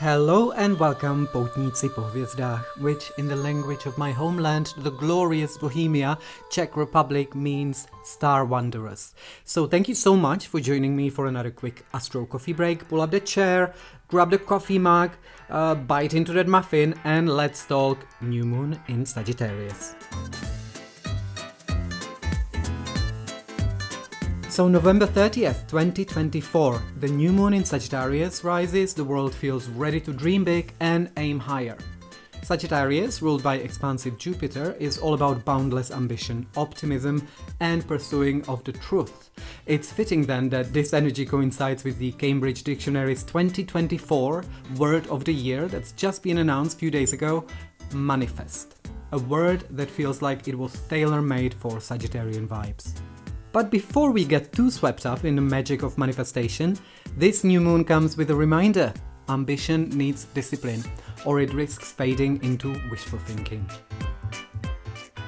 Hello and welcome, poutníci po hvězdách, which in the language of my homeland, the glorious Bohemia, Czech Republic, means star wanderers. So thank you so much for joining me for another quick Astro coffee break. Pull up the chair, grab the coffee mug, bite into that muffin, and let's talk new moon in Sagittarius. So November 30th, 2024, the new moon in Sagittarius rises, the world feels ready to dream big and aim higher. Sagittarius, ruled by expansive Jupiter, is all about boundless ambition, optimism and pursuing of the truth. It's fitting then that this energy coincides with the Cambridge Dictionary's 2024 word of the year that's just been announced a few days ago, manifest. A word that feels like it was tailor-made for Sagittarian vibes. But before we get too swept up in the magic of manifestation, this new moon comes with a reminder. Ambition needs discipline, or it risks fading into wishful thinking.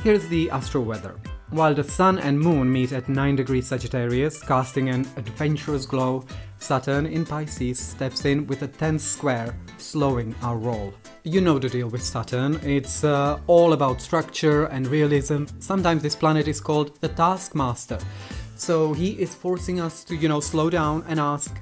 Here's the astro weather. While the sun and moon meet at 9 degrees Sagittarius, casting an adventurous glow, Saturn in Pisces steps in with a tense square, slowing our roll. You know the deal with Saturn. It's all about structure and realism. Sometimes this planet is called the taskmaster. So he is forcing us to, slow down and ask,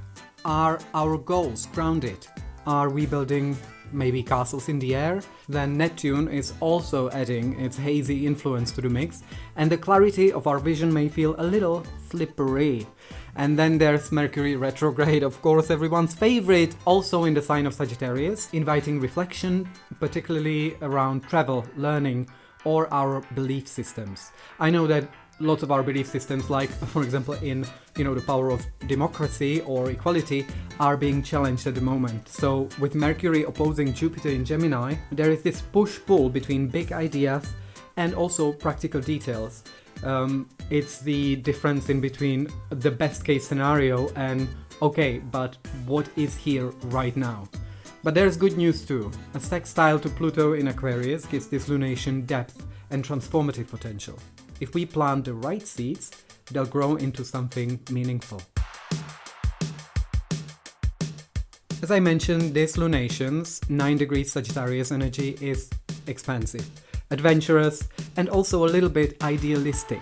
are our goals grounded? Are we building maybe castles in the air? Then Neptune is also adding its hazy influence to the mix, and the clarity of our vision may feel a little slippery. And then there's Mercury Retrograde, of course, everyone's favorite, also in the sign of Sagittarius, inviting reflection, particularly around travel, learning, or our belief systems. I know that lots of our belief systems, like, for example, in, the power of democracy or equality, are being challenged at the moment. So with Mercury opposing Jupiter in Gemini, there is this push-pull between big ideas and also practical details. It's the difference in between the best case scenario and, okay, but what is here right now? But there's good news too. A sextile to Pluto in Aquarius gives this lunation depth and transformative potential. If we plant the right seeds, they'll grow into something meaningful. As I mentioned, this lunation's 9 degrees Sagittarius energy is expansive, adventurous, and also a little bit idealistic.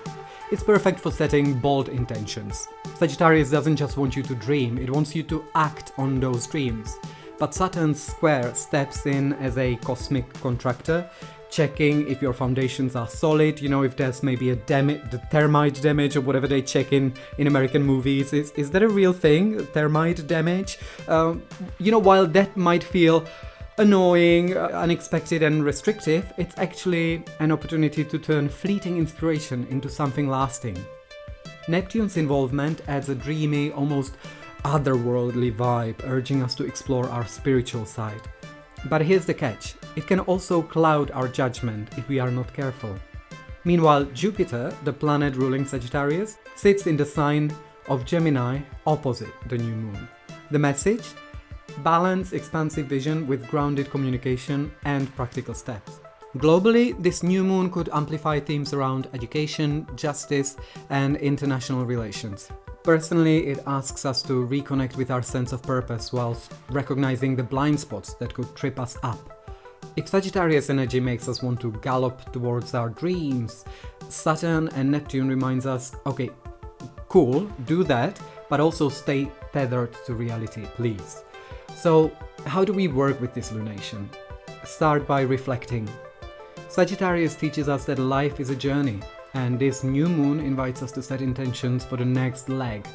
It's perfect for setting bold intentions. Sagittarius doesn't just want you to dream, it wants you to act on those dreams. But Saturn's square steps in as a cosmic contractor, checking if your foundations are solid, if there's maybe the termite damage or whatever they check in American movies. Is that a real thing, termite damage? While that might feel annoying, unexpected and restrictive, it's actually an opportunity to turn fleeting inspiration into something lasting. Neptune's involvement adds a dreamy, almost otherworldly vibe, urging us to explore our spiritual side. But here's the catch, it can also cloud our judgment if we are not careful. Meanwhile, Jupiter, the planet ruling Sagittarius, sits in the sign of Gemini opposite the new moon. The message? Balance expansive vision with grounded communication and practical steps. Globally, this new moon could amplify themes around education, justice, and international relations. Personally, it asks us to reconnect with our sense of purpose whilst recognizing the blind spots that could trip us up. If Sagittarius energy makes us want to gallop towards our dreams, Saturn and Neptune reminds us, okay, cool, do that, but also stay tethered to reality, please. So, how do we work with this lunation? Start by reflecting. Sagittarius teaches us that life is a journey, and this new moon invites us to set intentions for the next leg,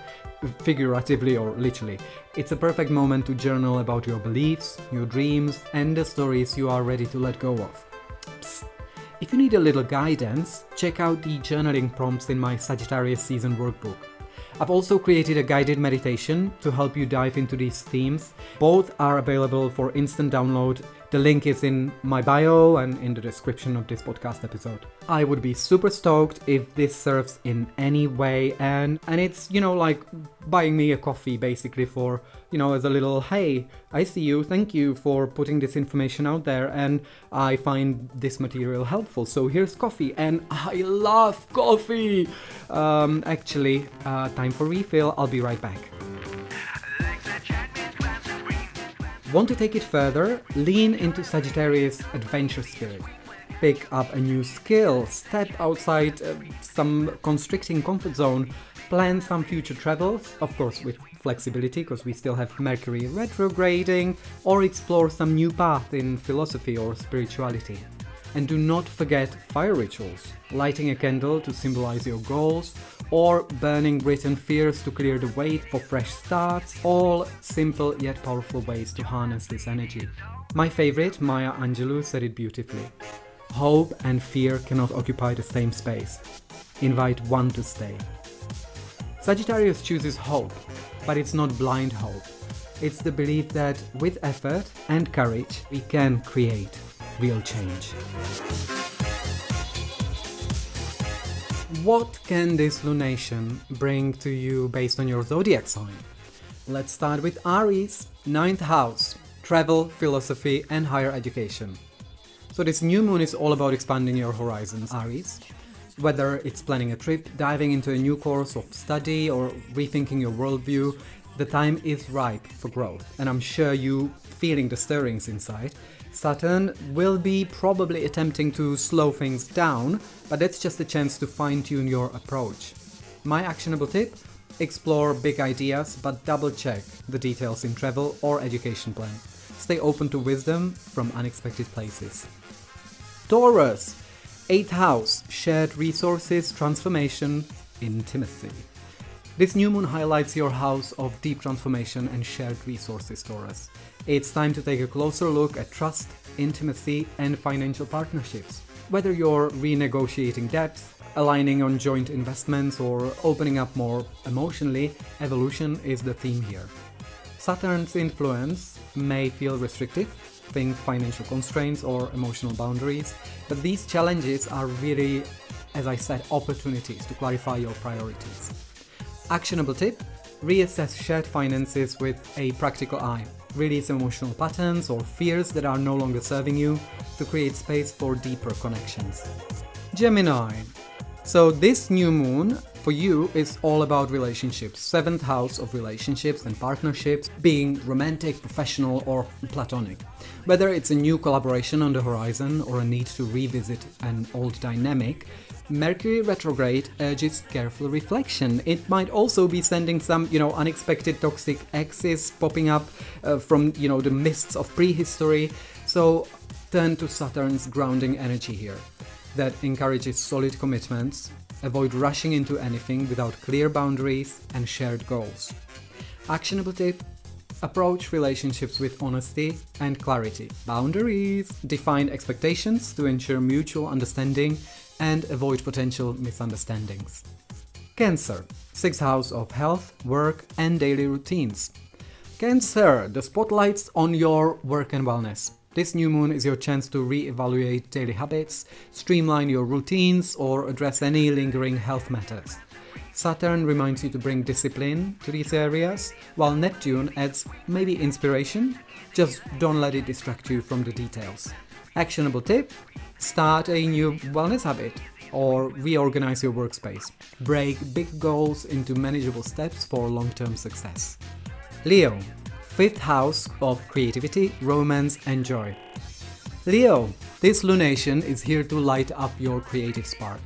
figuratively or literally. It's a perfect moment to journal about your beliefs, your dreams, and the stories you are ready to let go of. Psst. If you need a little guidance, check out the journaling prompts in my Sagittarius season workbook. I've also created a guided meditation to help you dive into these themes. Both are available for instant download. The link is in my bio and in the description of this podcast episode. I would be super stoked if this serves in any way, and it's, like buying me a coffee basically for, as a little, hey, I see you, thank you for putting this information out there, and I find this material helpful, so here's coffee, and I love coffee! Time for refill, I'll be right back. Want to take it further? Lean into Sagittarius adventure spirit. Pick up a new skill, step outside some constricting comfort zone, plan some future travels, of course with flexibility because we still have Mercury retrograding, or explore some new path in philosophy or spirituality. And do not forget fire rituals, lighting a candle to symbolize your goals, or burning written fears to clear the way for fresh starts, all simple yet powerful ways to harness this energy. My favorite, Maya Angelou, said it beautifully. Hope and fear cannot occupy the same space. Invite one to stay. Sagittarius chooses hope, but it's not blind hope. It's the belief that with effort and courage, we can create real change. What can this lunation bring to you based on your zodiac sign? Let's start with Aries, 9th house, travel, philosophy, and higher education. So this new moon is all about expanding your horizons, Aries. Whether it's planning a trip, diving into a new course of study, or rethinking your worldview, the time is ripe for growth. And I'm sure you feeling the stirrings inside. Saturn will be probably attempting to slow things down, but that's just a chance to fine-tune your approach. My actionable tip? Explore big ideas, but double-check the details in travel or education plan. Stay open to wisdom from unexpected places. Taurus, 8th house, shared resources, transformation, intimacy. This new moon highlights your house of deep transformation and shared resources, Taurus. It's time to take a closer look at trust, intimacy, and financial partnerships. Whether you're renegotiating debts, aligning on joint investments, or opening up more emotionally, evolution is the theme here. Saturn's influence may feel restrictive, think financial constraints or emotional boundaries, but these challenges are really, as I said, opportunities to clarify your priorities. Actionable tip: reassess shared finances with a practical eye. Release emotional patterns or fears that are no longer serving you to create space for deeper connections. Gemini. So this new moon for you is all about relationships. 7th house of relationships and partnerships, being romantic, professional, or platonic. Whether it's a new collaboration on the horizon or a need to revisit an old dynamic, Mercury retrograde urges careful reflection. It might also be sending some, unexpected toxic exes popping up from, the mists of prehistory. So turn to Saturn's grounding energy here. That encourages solid commitments, avoid rushing into anything without clear boundaries and shared goals. Actionable tip: approach relationships with honesty and clarity. Boundaries: define expectations to ensure mutual understanding and avoid potential misunderstandings. Cancer, 6th house of health, work, and daily routines. Cancer, the spotlight's on your work and wellness. This new moon is your chance to re-evaluate daily habits, streamline your routines, or address any lingering health matters. Saturn reminds you to bring discipline to these areas, while Neptune adds maybe inspiration. Just don't let it distract you from the details. Actionable tip: start a new wellness habit or reorganize your workspace. Break big goals into manageable steps for long-term success. Leo, 5th house of creativity, romance, and joy. Leo, this lunation is here to light up your creative spark.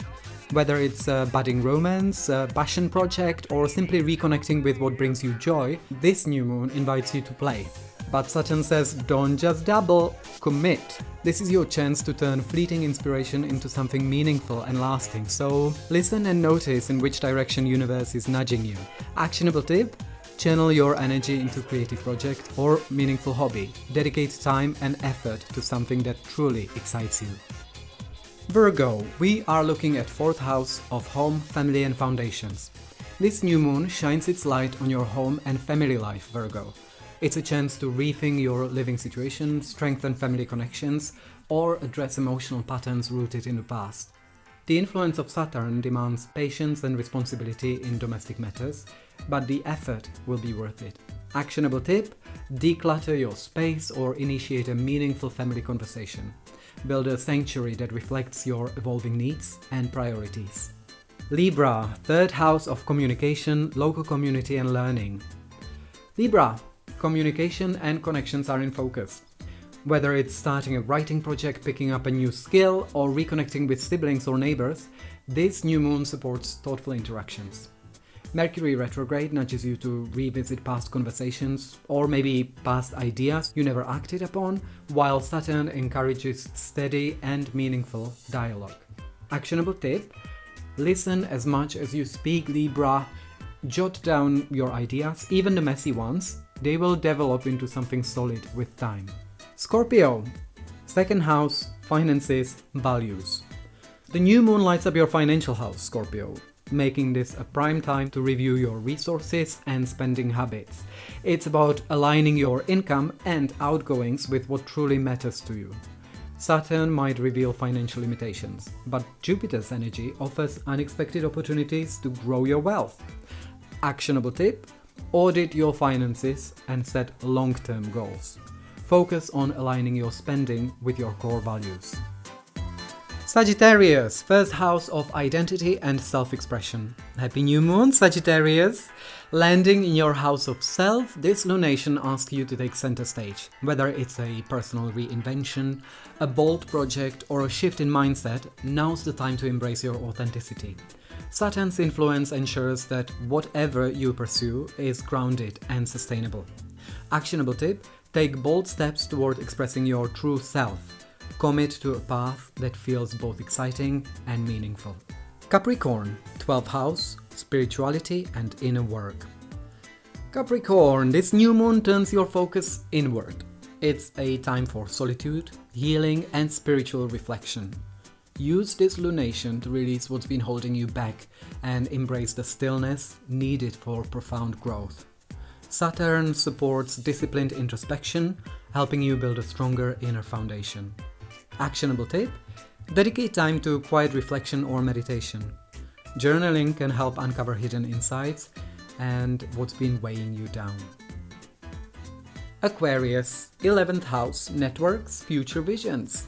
Whether it's a budding romance, a passion project, or simply reconnecting with what brings you joy, this new moon invites you to play. But Saturn says, don't just dabble, commit. This is your chance to turn fleeting inspiration into something meaningful and lasting. So listen and notice in which direction universe is nudging you. Actionable tip: channel your energy into creative project or meaningful hobby. Dedicate time and effort to something that truly excites you. Virgo, we are looking at 4th house of home, family, and foundations. This new moon shines its light on your home and family life, Virgo. It's a chance to rethink your living situation, strengthen family connections, or address emotional patterns rooted in the past. The influence of Saturn demands patience and responsibility in domestic matters, but the effort will be worth it. Actionable tip: declutter your space or initiate a meaningful family conversation. Build a sanctuary that reflects your evolving needs and priorities. Libra, 3rd house of communication, local community, and learning. Libra, communication and connections are in focus. Whether it's starting a writing project, picking up a new skill, or reconnecting with siblings or neighbors, this new moon supports thoughtful interactions. Mercury Retrograde nudges you to revisit past conversations or maybe past ideas you never acted upon, while Saturn encourages steady and meaningful dialogue. Actionable tip: listen as much as you speak, Libra. Jot down your ideas, even the messy ones. They will develop into something solid with time. Scorpio, second house, finances, values. The new moon lights up your financial house, Scorpio, making this a prime time to review your resources and spending habits. It's about aligning your income and outgoings with what truly matters to you. Saturn might reveal financial limitations, but Jupiter's energy offers unexpected opportunities to grow your wealth. Actionable tip: audit your finances and set long-term goals. Focus on aligning your spending with your core values. Sagittarius, first house of identity and self-expression. Happy new moon, Sagittarius! Landing in your house of self, this lunation asks you to take center stage. Whether it's a personal reinvention, a bold project, or a shift in mindset, now's the time to embrace your authenticity. Saturn's influence ensures that whatever you pursue is grounded and sustainable. Actionable tip: take bold steps toward expressing your true self. Commit to a path that feels both exciting and meaningful. Capricorn, 12th house, spirituality and inner work. Capricorn, this new moon turns your focus inward. It's a time for solitude, healing and spiritual reflection. Use this lunation to release what's been holding you back and embrace the stillness needed for profound growth. Saturn supports disciplined introspection, helping you build a stronger inner foundation. Actionable tip: dedicate time to quiet reflection or meditation. Journaling can help uncover hidden insights and what's been weighing you down. Aquarius, 11th house, networks, future visions.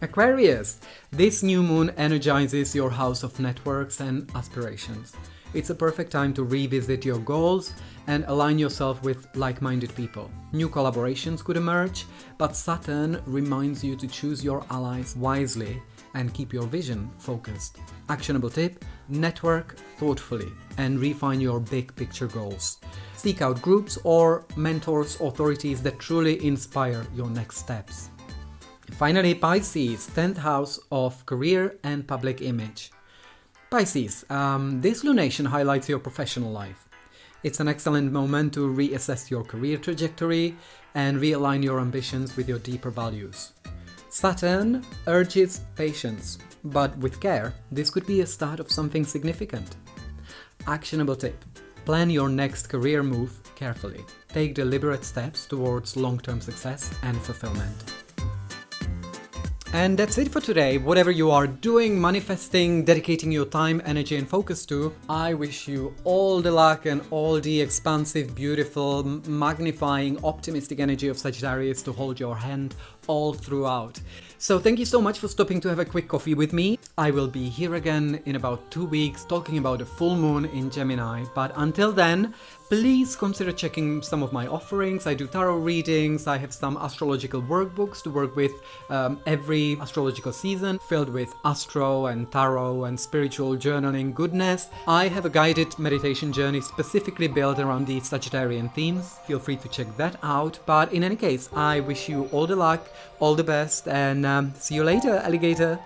Aquarius, this new moon energizes your house of networks and aspirations. It's a perfect time to revisit your goals and align yourself with like-minded people. New collaborations could emerge, but Saturn reminds you to choose your allies wisely and keep your vision focused. Actionable tip: network thoughtfully and refine your big picture goals. Seek out groups or mentors, authorities that truly inspire your next steps. Finally, Pisces, 10th house of career and public image. Pisces, this lunation highlights your professional life. It's an excellent moment to reassess your career trajectory and realign your ambitions with your deeper values. Saturn urges patience, but with care, this could be a start of something significant. Actionable tip: plan your next career move carefully. Take deliberate steps towards long-term success and fulfillment. And that's it for today. Whatever you are doing, manifesting, dedicating your time, energy and focus to, I wish you all the luck and all the expansive, beautiful, magnifying, optimistic energy of Sagittarius to hold your hand all throughout. So thank you so much for stopping to have a quick coffee with me. I will be here again in about 2 weeks talking about a full moon in Gemini. But until then, please consider checking some of my offerings. I do tarot readings. I have some astrological workbooks to work with every astrological season, filled with astro and tarot and spiritual journaling goodness. I have a guided meditation journey specifically built around the Sagittarian themes. Feel free to check that out. But in any case, I wish you all the luck, all the best, and see you later, alligator.